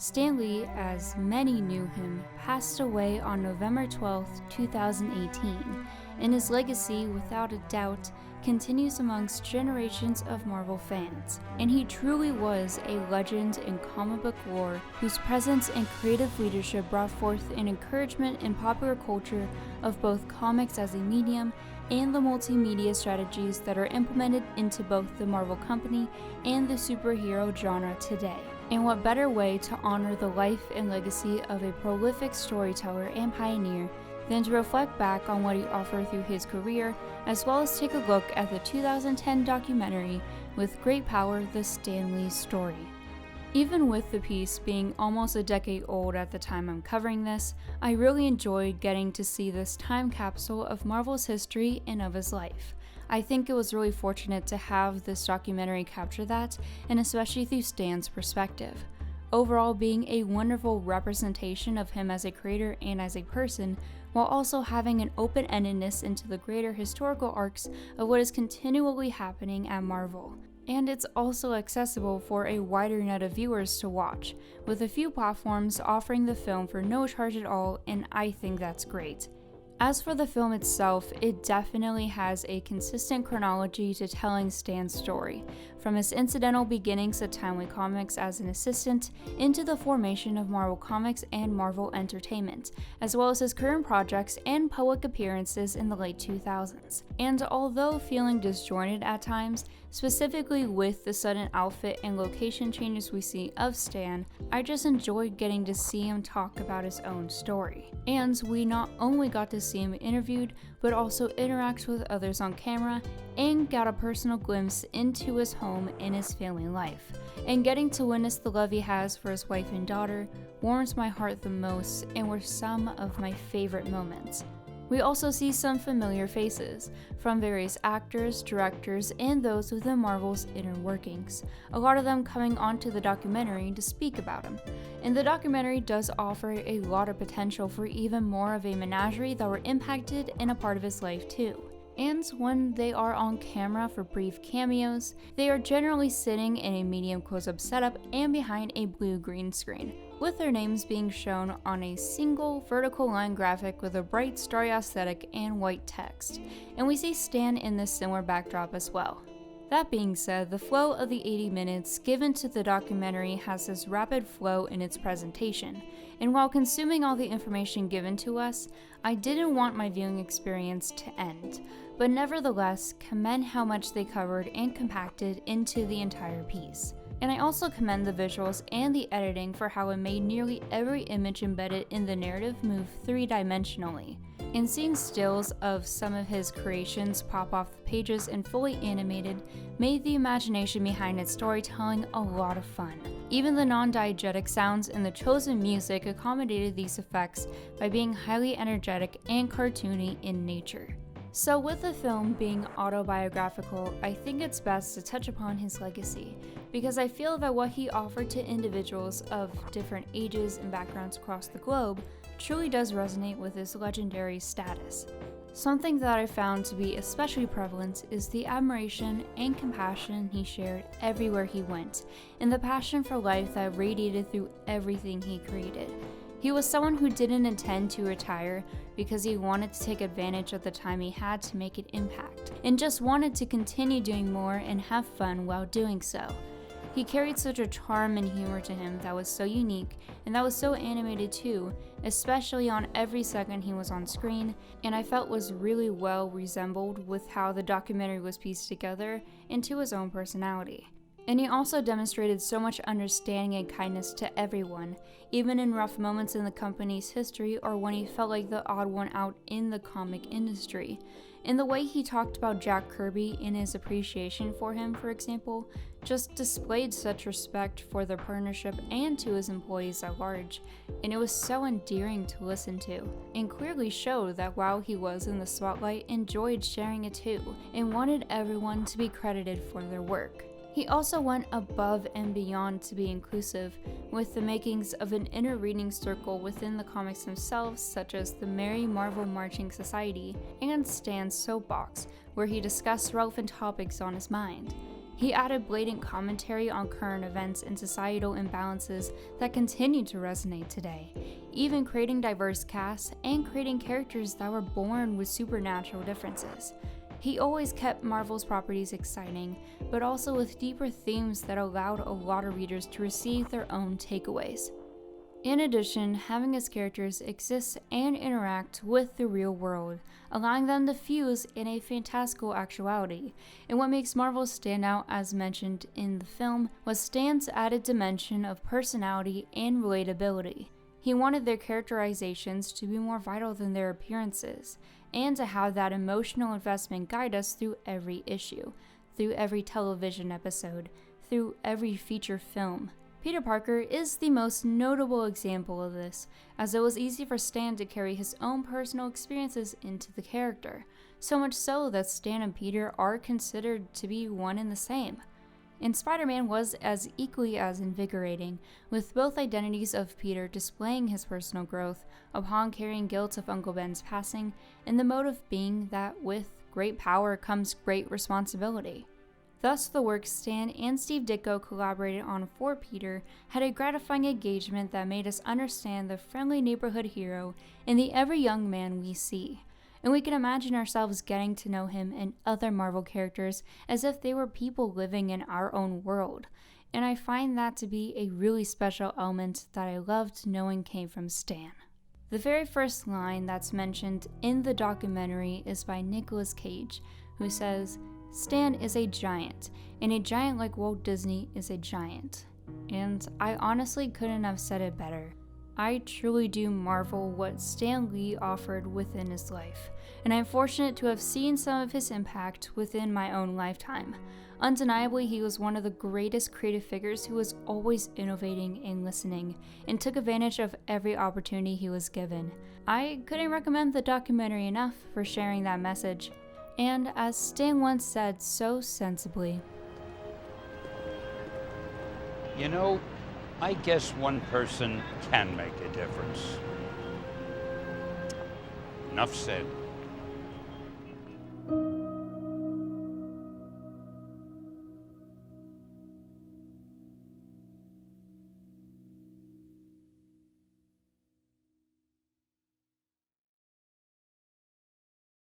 Stan Lee, as many knew him, passed away on November 12, 2018, and his legacy, without a doubt, continues amongst generations of Marvel fans. And he truly was a legend in comic book lore whose presence and creative leadership brought forth an encouragement in popular culture of both comics as a medium and the multimedia strategies that are implemented into both the Marvel company and the superhero genre today. And what better way to honor the life and legacy of a prolific storyteller and pioneer than to reflect back on what he offered through his career, as well as take a look at the 2010 documentary With Great Power, The Stan Lee Story. Even with the piece being almost a decade old at the time I'm covering this, I really enjoyed getting to see this time capsule of Marvel's history and of his life. I think it was really fortunate to have this documentary capture that, and especially through Stan's perspective. Overall, being a wonderful representation of him as a creator and as a person, while also having an open-endedness into the greater historical arcs of what is continually happening at Marvel. And it's also accessible for a wider net of viewers to watch, with a few platforms offering the film for no charge at all, and I think that's great. As for the film itself, it definitely has a consistent chronology to telling Stan's story, from his incidental beginnings at Timely Comics as an assistant, into the formation of Marvel Comics and Marvel Entertainment, as well as his current projects and public appearances in the late 2000s. And although feeling disjointed at times, specifically with the sudden outfit and location changes we see of Stan, I just enjoyed getting to see him talk about his own story. And we not only got to see him interviewed, but also interact with others on camera, and got a personal glimpse into his home and his family life. And getting to witness the love he has for his wife and daughter warms my heart the most, and were some of my favorite moments. We also see some familiar faces, from various actors, directors, and those within Marvel's inner workings, a lot of them coming onto the documentary to speak about him. And the documentary does offer a lot of potential for even more of a menagerie that were impacted in a part of his life too. And when they are on camera for brief cameos, they are generally sitting in a medium close-up setup and behind a blue-green screen, with their names being shown on a single vertical line graphic with a bright starry aesthetic and white text. And we see Stan in this similar backdrop as well. That being said, the flow of the 80 minutes given to the documentary has this rapid flow in its presentation, and while consuming all the information given to us, I didn't want my viewing experience to end, but nevertheless commend how much they covered and compacted into the entire piece. And I also commend the visuals and the editing for how it made nearly every image embedded in the narrative move three-dimensionally. And seeing stills of some of his creations pop off the pages and fully animated made the imagination behind its storytelling a lot of fun. Even the non-diegetic sounds and the chosen music accommodated these effects by being highly energetic and cartoony in nature. So with the film being autobiographical, I think it's best to touch upon his legacy, because I feel that what he offered to individuals of different ages and backgrounds across the globe truly does resonate with his legendary status. Something that I found to be especially prevalent is the admiration and compassion he shared everywhere he went, and the passion for life that radiated through everything he created. He was someone who didn't intend to retire because he wanted to take advantage of the time he had to make an impact, and just wanted to continue doing more and have fun while doing so. He carried such a charm and humor to him that was so unique, and that was so animated too, especially on every second he was on screen, and I felt was really well resembled with how the documentary was pieced together into his own personality. And he also demonstrated so much understanding and kindness to everyone, even in rough moments in the company's history or when he felt like the odd one out in the comic industry. And the way he talked about Jack Kirby and his appreciation for him, for example, just displayed such respect for their partnership and to his employees at large, and it was so endearing to listen to, and clearly showed that while he was in the spotlight, enjoyed sharing it too, and wanted everyone to be credited for their work. He also went above and beyond to be inclusive, with the makings of an inner reading circle within the comics themselves, such as the Merry Marvel Marching Society and Stan's Soapbox, where he discussed relevant topics on his mind. He added blatant commentary on current events and societal imbalances that continue to resonate today, even creating diverse casts and creating characters that were born with supernatural differences. He always kept Marvel's properties exciting, but also with deeper themes that allowed a lot of readers to receive their own takeaways. In addition, having his characters exist and interact with the real world, allowing them to fuse in a fantastical actuality. And what makes Marvel stand out, as mentioned in the film, was Stan's added dimension of personality and relatability. He wanted their characterizations to be more vital than their appearances, and to have that emotional investment guide us through every issue, through every television episode, through every feature film. Peter Parker is the most notable example of this, as it was easy for Stan to carry his own personal experiences into the character, so much so that Stan and Peter are considered to be one and the same. And Spider-Man was as equally as invigorating, with both identities of Peter displaying his personal growth upon carrying guilt of Uncle Ben's passing, and the motive being that with great power comes great responsibility. Thus, the work Stan and Steve Ditko collaborated on for Peter had a gratifying engagement that made us understand the friendly neighborhood hero in the every young man we see, and we can imagine ourselves getting to know him and other Marvel characters as if they were people living in our own world, and I find that to be a really special element that I loved knowing came from Stan. The very first line that's mentioned in the documentary is by Nicolas Cage, who says, "Stan is a giant, and a giant like Walt Disney is a giant." And I honestly couldn't have said it better. I truly do marvel what Stan Lee offered within his life, and I'm fortunate to have seen some of his impact within my own lifetime. Undeniably, he was one of the greatest creative figures who was always innovating and listening, and took advantage of every opportunity he was given. I couldn't recommend the documentary enough for sharing that message. And as Stan once said so sensibly, "You know, I guess one person can make a difference." Enough said.